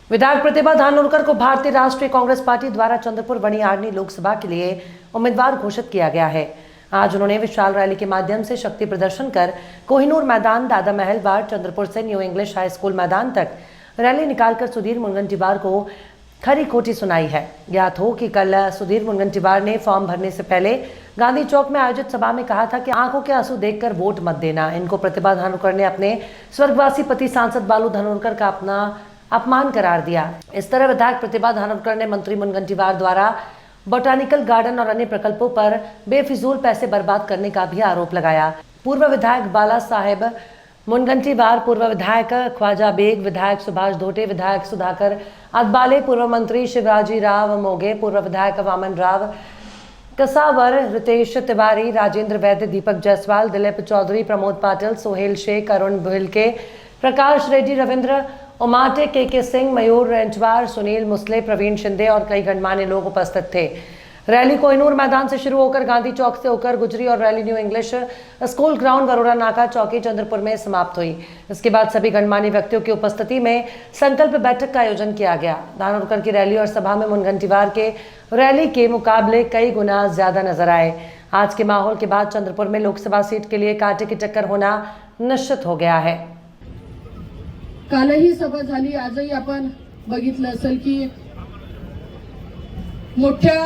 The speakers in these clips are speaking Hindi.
विधायक प्रतिभा धानोरकर को भारतीय राष्ट्रीय कांग्रेस पार्टी द्वारा चंद्रपुर बड़ियारनी लोकसभा के लिए उम्मीदवार घोषित किया गया है। आज उन्होंने विशाल रैली के माध्यम से शक्ति प्रदर्शन कर कोहिनूर मैदान, दादा महल वार्ड, चंद्रपुर से न्यू इंग्लिश हाई स्कूल मैदान तक रैली निकालकर सुधीर मुनगंटीवार को खरी खोटी सुनाई है। ज्ञात हो कि कल सुधीर मुनगंटीवार ने फॉर्म भरने से पहले गांधी चौक में आयोजित सभा में कहा था कि आंखों के आंसू देखकर वोट मत देना। इनको प्रतिभा धानोरकर ने अपने स्वर्गवासी पति सांसद बालू धानोरकर का अपना अपमान करार दिया। इस तरह विधायक प्रतिभा धानोरकर ने मंत्री मुनगंटीवार द्वारा बोटानिकल गार्डन और अन्य प्रकल्पों पर बेफिजूल पैसे बर्बाद करने का भी आरोप लगाया। पूर्व विधायक बाला साहेब मुनगंटीवार, पूर्व विधायक ख्वाजा बेग, विधायक सुभाष धोटे, विधायक सुधाकर अदबाले, पूर्व मंत्री शिवराजी राव मोगे, पूर्व विधायक वामन राव कसावर, रितेश तिवारी, राजेंद्र वैद्य, दीपक जायसवाल, दिलीप चौधरी, प्रमोद पाटिल, सोहेल शेख, अरुण भिलके, प्रकाश रेड्डी, रविंद्र उमाटे, के सिंह, मयूर रेंचवार, सुनील मुसले, प्रवीण शिंदे और कई गणमान्य लोग उपस्थित थे। रैली कोहिनूर मैदान से शुरू होकर गांधी चौक से होकर गुजरी और rally new English school ground, Warora नाका चौकी, चंद्रपुर में समाप्त हुई। इसके बाद सभी गणमान्य व्यक्तियों की उपस्थिति में संकल्प बैठक का आयोजन किया गया। धानोरकर की रैली और सभा में मुनगंटीवार के रैली के मुकाबले कई गुना ज्यादा नजर आए। आज के माहौल के बाद चंद्रपुर में लोकसभा सीट के लिए कांटे की टक्कर होना निश्चित हो गया है। कालही सभा झाली, आजही आपण बघितलं असेल की मोठ्या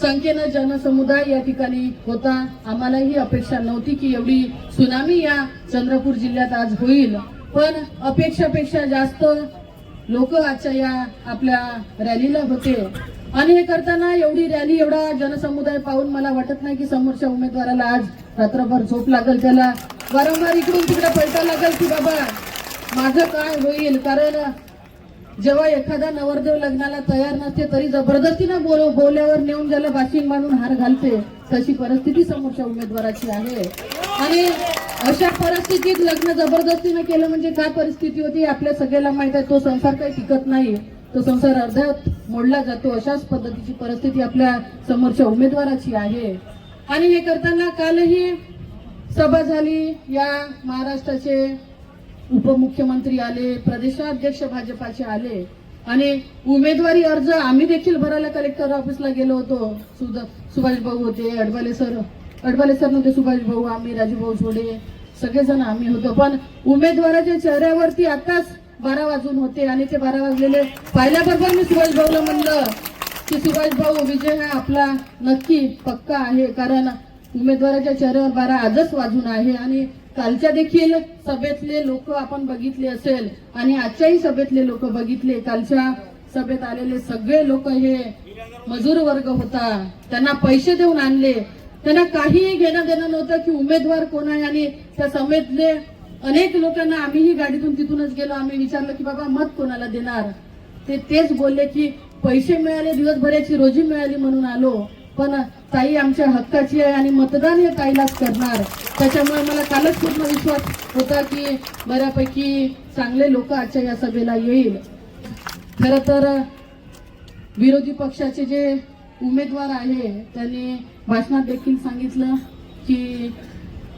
संख्येनं जनसमुदाय या ठिकाणी होता। आम्हालाही अपेक्षा नव्हती की एवढी सुनामी या चंद्रपूर जिल्ह्यात आज होईल, पण अपेक्षापेक्षा जास्त लोक आजच्या या आपल्या रॅलीला होते। आणि हे करताना एवढी रॅली, एवढा जनसमुदाय पाहून मला वाटत नाही की समोरच्या उमेदवाराला आज रात्रभर झोप लागेल, त्याला वारंवार इकडून तिकडे पळता लागेल की बाबा माझं काय होईल। कारण जेव्हा एखादा नवरदेव लग्नाला तयार नसते तरी जबरदस्तीने बोल्यावर नेऊन ज्याला बाशिंग बांधून हार घालते, तशी परिस्थिती समोरच्या उमेदवाराची आहे। आणि अशा परिस्थितीत लग्न जबरदस्तीने केलं म्हणजे काय परिस्थिती होती आपल्या सगळ्याला माहित आहे। तो संसार काही टिकत नाही, तो संसार अर्ध्यात मोडला जातो। अशाच पद्धतीची परिस्थिती आपल्या समोरच्या उमेदवाराची आहे। आणि हे करताना कालही सभा झाली, या महाराष्ट्राचे उपमुख्यमंत्री आले, प्रदेशाध्यक्ष भाजपाचे आले आणि उमेदवारी अर्ज आम्ही देखील भरायला कलेक्टर ऑफिसला गेलो होतो। सुभाष भाऊ होते, अडबाले सर नव्हते, सुभाष भाऊ, आम्ही, राजूभाऊ छोडे, सगळेजण आम्ही होतो। पण उमेदवाराच्या चेहऱ्यावरती आताच 12 वाजून होते आणि ते 12 वाजलेले पाहिल्याबरोबर मी सुभाष भाऊला म्हणलं की सुभाष भाऊ, विजय हा आपला नक्की पक्का आहे। कारण उमेदवाराच्या चेहऱ्यावर 12 आजच वाजून आहे। आणि कालच्या देखील सभेतले लोक आपण बघितले असेल आणि आजच्याही सभेतले लोक बघितले। कालच्या सभेत आलेले सगळे लोक हे मजूर वर्ग होता, त्यांना पैसे देऊन आणले, त्यांना काहीही घेणं देणं नव्हतं की उमेदवार कोण आहे। आणि त्या सभेतले अनेक लोकांना आम्हीही गाडीतून तिथूनच गेलो, आम्ही विचारलं की बाबा मत कोणाला देणार, ते तेच बोलले की पैसे मिळाले, दिवसभराची रोजी मिळाली म्हणून आलो, पण ताई आमच्या हक्काची आहे आणि मतदान हे ताईलाच करणार। त्याच्यामुळे मला कालच पूर्ण विश्वास होता की बऱ्यापैकी चांगले लोक आजच्या या सभेला येईल। खरं तर विरोधी पक्षाचे जे उमेदवार आहे त्यांनी भाषणात देखील सांगितलं की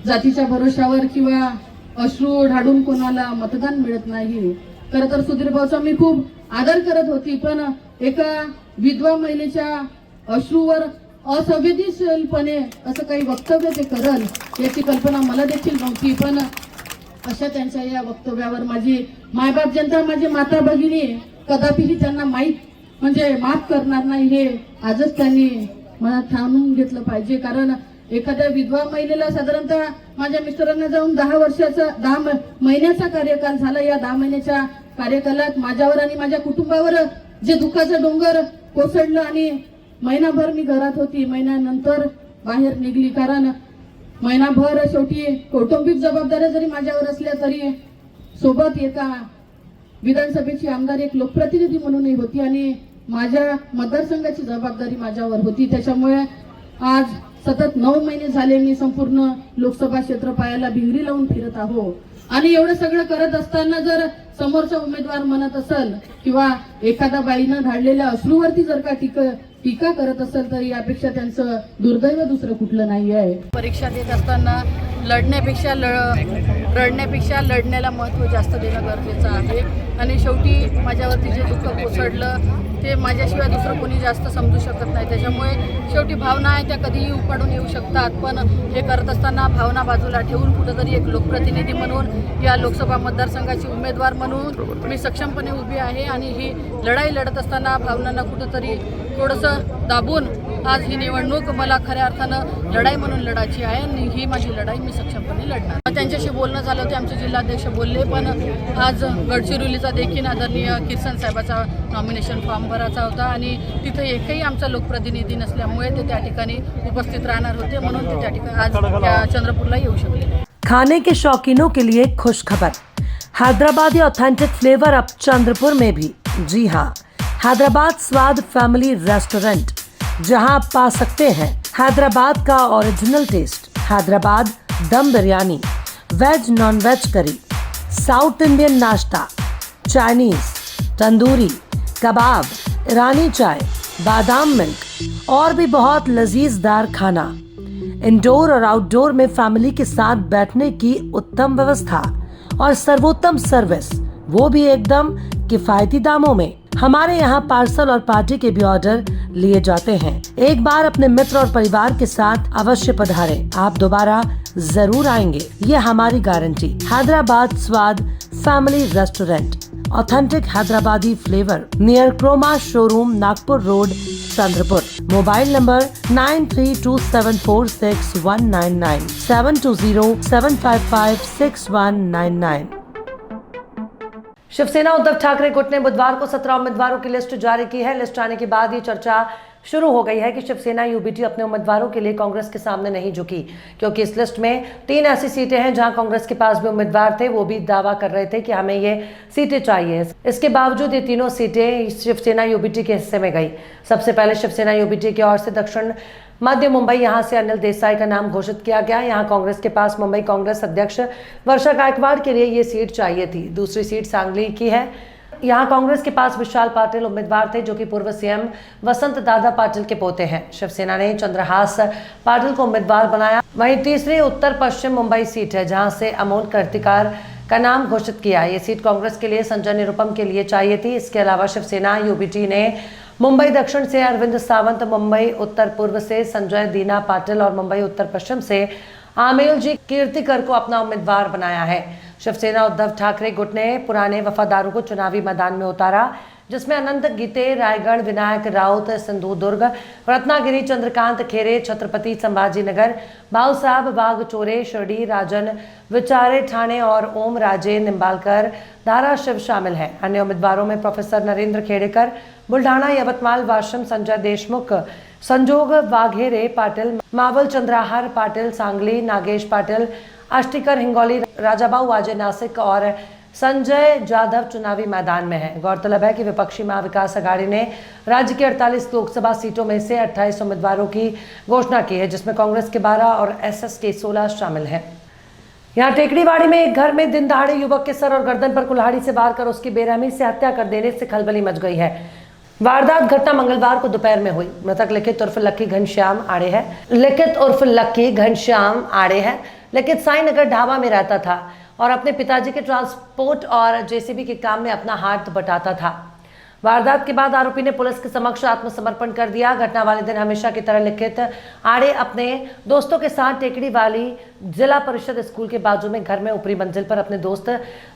जातीच्या भरोशावर किंवा अश्रू ढाळून कोणाला मतदान मिळत नाही। खरं तर सुधीर भाऊचा मी खूप आदर करत होती, पण एका विधवा महिलेच्या अश्रूवर असंवेदनशीलपणे असं काही वक्तव्य ते करल याची कल्पना मला देखील नव्हती। पण अशा त्यांच्या या वक्तव्यावर माझी मायबाप जनता, माझी माता भगिनी कदापिही त्यांना माफ करणार नाही, हे आजच त्यांनी मला ठाणून घेतलं पाहिजे। कारण एखाद्या विधवा महिलेला साधारणतः माझ्या मिस्टरांना जाऊन 10 महिन्याचा कार्यकाल झाला। या 10 महिन्याच्या कार्यकालात माझ्यावर आणि माझ्या कुटुंबावर जे दुःखाचं डोंगर कोसळलं आणि महिनाभर मी घरात होती, महिन्यानंतर बाहेर निघली। कारण महिनाभर शेवटी कौटुंबिक जबाबदाऱ्या जरी माझ्यावर असल्या तरी सोबत एका विधानसभेची आमदार, एक लोकप्रतिनिधी म्हणूनही होती आणि माझ्या मतदारसंघाची जबाबदारी माझ्यावर होती। त्याच्यामुळे आज सतत 9 महिने झाले मी संपूर्ण लोकसभा क्षेत्र पायाला भिंगरी लावून फिरत आहो। आणि एवढं सगळं करत असताना जर समोरचा उमेदवार म्हणत असेल किंवा एखाद्या बाईनं धाडलेल्या अश्रूवरती जर का टीका करत असेल तर यापेक्षा त्यांचं दुर्दैव दुसरं कुठलं नाही आहे. परीक्षा देत असताना रडण्यापेक्षा लढण्याला महत्त्व जास्त देणं गरजेचं आहे. आणि शेवटी माझ्यावरती जे दुःख कोसळलं ते माझ्याशिवाय दुसरं कोणी जास्त समजू शकत नाही. त्याच्यामुळे शेवटी भावना आहे त्या कधीही उपाडून येऊ शकतात, पण हे करत असताना भावना बाजूला ठेवून कुठंतरी एक लोकप्रतिनिधी म्हणून या लोकसभा मतदारसंघाची उमेदवार म्हणून मी सक्षमपणे उभी आहे. आणि ही लढाई लढत असताना भावनांना कुठंतरी थोडंसं दाबून आज ही निवडणूक मला खऱ्या अर्थानं लढाई म्हणून लढायची आहे आणि ही माझी लढाई मी सक्षमपणे लढणार. त्यांच्याशी बोलणं झालं होते, आमचे जिल्हाध्यक्ष बोलले, पण आज गडचिरोलीचा देखील आदरणीय किसन साहेबाचा नॉमिनेशन फॉर्म भरायचा होता आणि तिथे एकही आमचा लोकप्रतिनिधी नसल्यामुळे ते त्या ठिकाणी उपस्थित राहणार होते, म्हणून ते त्या ठिकाणी आज त्या चंद्रपूरला येऊ शकले नाही. खाने के शौकीनों के लिए खुश खबर, हैदराबादी ऑथेंटिक फ्लेवर अब चंद्रपुर में भी। जी हाँ, हैदराबाद स्वाद फैमिली रेस्टोरेंट, जहां आप पा सकते हैं हैदराबाद का original taste, Hyderabad dum biryani, veg non veg curry, south Indian नाश्ता, चाइनीज, तंदूरी, कबाब, ईरानी चाय, बादाम मिल्क और भी बहुत लजीजदार खाना। इंडोर और आउटडोर में फैमिली के साथ बैठने की उत्तम व्यवस्था और सर्वोत्तम सर्विस, वो भी एकदम किफायती दामों में। हमारे यहाँ पार्सल और पार्टी के भी ऑर्डर लिए जाते हैं। एक बार अपने मित्र और परिवार के साथ अवश्य पधारें, आप दोबारा जरूर आएंगे, ये हमारी guarantee. Hyderabad Swad family restaurant, authentic Hyderabadi flavour, near Croma showroom, Nagpur road, Chandrapur. Mobile number 9327461199, 7207556199। Shiv Sena Uddhav Thackeray गुट ने बुधवार को 17 उम्मीदवारों की लिस्ट जारी की है। लिस्ट आने के बाद ये चर्चा शुरू हो गई है कि शिवसेना यूबीटी अपने उम्मीदवारों के लिए कांग्रेस के सामने नहीं झुकी, क्योंकि इस लिस्ट में 3 ऐसी सीटें हैं जहां कांग्रेस के पास भी उम्मीदवार थे, वो भी दावा कर रहे थे कि हमें ये सीटें चाहिए। इसके बावजूद ये तीनों सीटें शिवसेना यूबीटी के हिस्से में गई। सबसे पहले शिवसेना यूबीटी की ओर से दक्षिण मध्य मुंबई, यहां से अनिल देसाई का नाम घोषित किया गया। यहां कांग्रेस के पास मुंबई कांग्रेस अध्यक्ष वर्षा गायकवाड़ के लिए ये सीट चाहिए थी। दूसरी सीट सांगली की है। यहां कांग्रेस के पास विशाल पाटिल उम्मीदवार थे, जो कि पूर्व सीएम वसंत दादा पाटिल के पोते हैं। शिवसेना ने चंद्रहास पाटिल को उम्मीदवार बनाया। वहीं तीसरी उत्तर पश्चिम मुंबई सीट है, जहां से अमोल कर्तिकार का नाम घोषित किया। ये सीट कांग्रेस के लिए संजय निरुपम के लिए चाहिए थी। इसके अलावा शिवसेना यूबीटी ने मुंबई दक्षिण से अरविंद सावंत, मुंबई उत्तर पूर्व से संजय दीना पाटिल और मुंबई उत्तर पश्चिम से आमेल जी कीर्तिकर को अपना उम्मीदवार बनाया है। शिवसेना उद्धव ठाकरे गुट ने पुराने वफादारों को चुनावी मैदान में उतारा, जिसमें अनंत गीते, रायगढ़, विनायक राउत, सिंधुदुर्ग, रत्नागिरी, चंद्रकांत खेरे, छत्रपति संभाजीनगर, भाऊ साहब बागचोरे, शिरडी, राजन विचारे, ठाणे और ओम राजे निम्बालकर, धाराशिव शामिल हैं। अन्य उम्मीदवारों में प्रोफेसर नरेंद्र खेड़ेकर, बुल्ढाना, यवतमाल, वाशिम, संजय देशमुख, संजोग वाघेरे पाटिल, मावल चंद्राहर पाटिल, सांगली, नागेश पाटिल, अष्टिकर हिंगोली, राजाबाऊ वाजे नासिक और संजय जाधव चुनावी मैदान में है। गौरतलब है कि विपक्षी महाविकास अघाड़ी ने राज्य की 48 लोकसभा सीटों में से 28 उम्मीदवारों की घोषणा की है, जिसमें कांग्रेस के 12 और एसएस के 16 शामिल हैं। यहाँ टेकड़ीवाड़ी में एक घर में दिन दहाड़े युवक के सर और गर्दन पर कुल्हाड़ी से वार कर उसकी बेरहमी से हत्या कर देने से खलबली मच गई है। वारदात घटना मंगलवार को दोपहर में हुई। मृतक लिखित उर्फ लक्की घनश्याम आड़े है। लिखित साई नगर ढाबा में रहता था और अपने पिताजी के ट्रांसपोर्ट और जेसीबी के काम में अपना हाथ बटाता था। वारदात के बाद आरोपी ने पुलिस के समक्ष आत्मसमर्पण कर दिया। घटना वाले दिन हमेशा की तरह लिखित आड़े अपने दोस्तों के साथ टेकड़ी वाली जिला परिषद स्कूल के बाजू में घर में ऊपरी मंजिल पर अपने दोस्त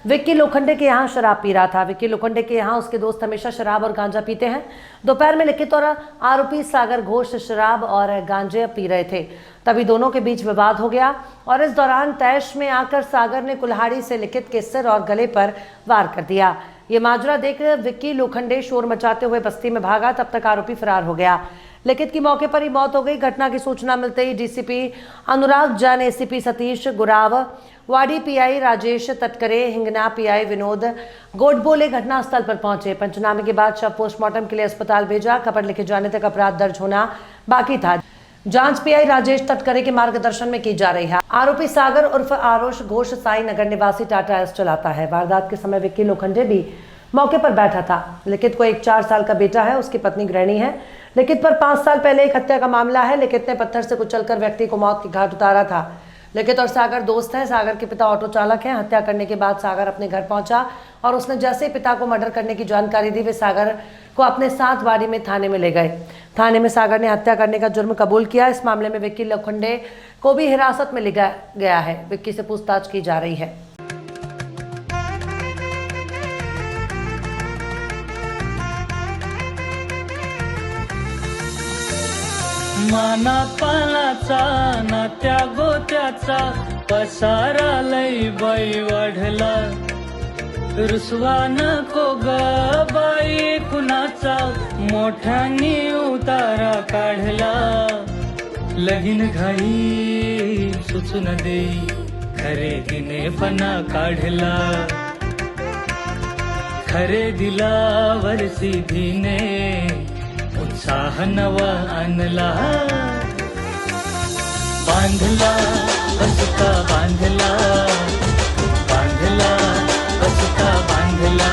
विक्की लोखंडे के यहाँ शराब पी रहा था। विक्की लोखंडे के यहाँ उसके दोस्त हमेशा शराब और गांजा पीते हैं। दोपहर में लिखित और आरोपी सागर घोष शराब और गांजे पी रहे थे, तभी दोनों के बीच विवाद हो गया और इस दौरान तैश में आकर सागर ने कुल्हाड़ी से लिखित के सिर और गले पर वार कर दिया। ये माजरा देख विक्की लोखंडे शोर मचाते हुए बस्ती में भागा, तब तक आरोपी फरार हो गया। लिखित की मौके पर ही मौत हो गई। घटना की सूचना मिलते ही डीसीपी अनुराग जैन, एसीपी सतीश गुराव, वाडी पीआई राजेश तटकरे, हिंगना पीआई विनोद गोडबोले घटनास्थल पर पहुंचे। पंचनामे के बाद शव पोस्टमार्टम के लिए अस्पताल भेजा। खबर लिखे जाने तक अपराध दर्ज होना बाकी था। जांच पीआई राजेश तटकरे के मार्गदर्शन में की जा रही है। आरोपी सागर उर्फ आरुष घोष साई नगर निवासी टाटा एस चलाता है। वारदात के समय विक्की लोखंडे भी मौके पर बैठा था। लिखित को एक 4 साल का बेटा है, उसकी पत्नी गृहिणी है। लिखित पर 5 साल पहले एक हत्या का मामला है। लिखित ने पत्थर से कुचलकर व्यक्ति को मौत की घाट उतारा था। लिखित और सागर दोस्त हैं। सागर के पिता ऑटो चालक हैं। हत्या करने के बाद सागर अपने घर पहुंचा और उसने जैसे ही पिता को मर्डर करने की जानकारी दी, वे सागर को अपने साथ बाड़ी में थाने में ले गए। थाने में सागर ने हत्या करने का जुर्म कबूल किया। इस मामले में विक्की लोखंडे को भी हिरासत में लिया गया है। विक्की से पूछताछ की जा रही है। माना पानाचा नात्या गोत्याचा पसारा लई बाई वाढला, रुसवा नको ग बाई कुणाचा, मोठ्यानी उतारा काढला. लगीन घाई सुचून देई, खरेदीने पणा काढला, खरेदीला वरसीधीने उत्साह नवा आणला. बांधला बसता बांधला, बांधला बसता बांधला,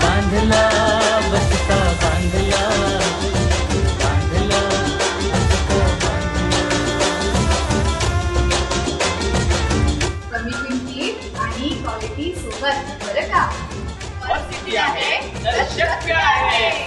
बांधला बसता बांधला, बांधला बसता बांधला. कमी किमतीत आणि क्वालिटी सोबत बरं का. और किती आहे तर शक्य आहे.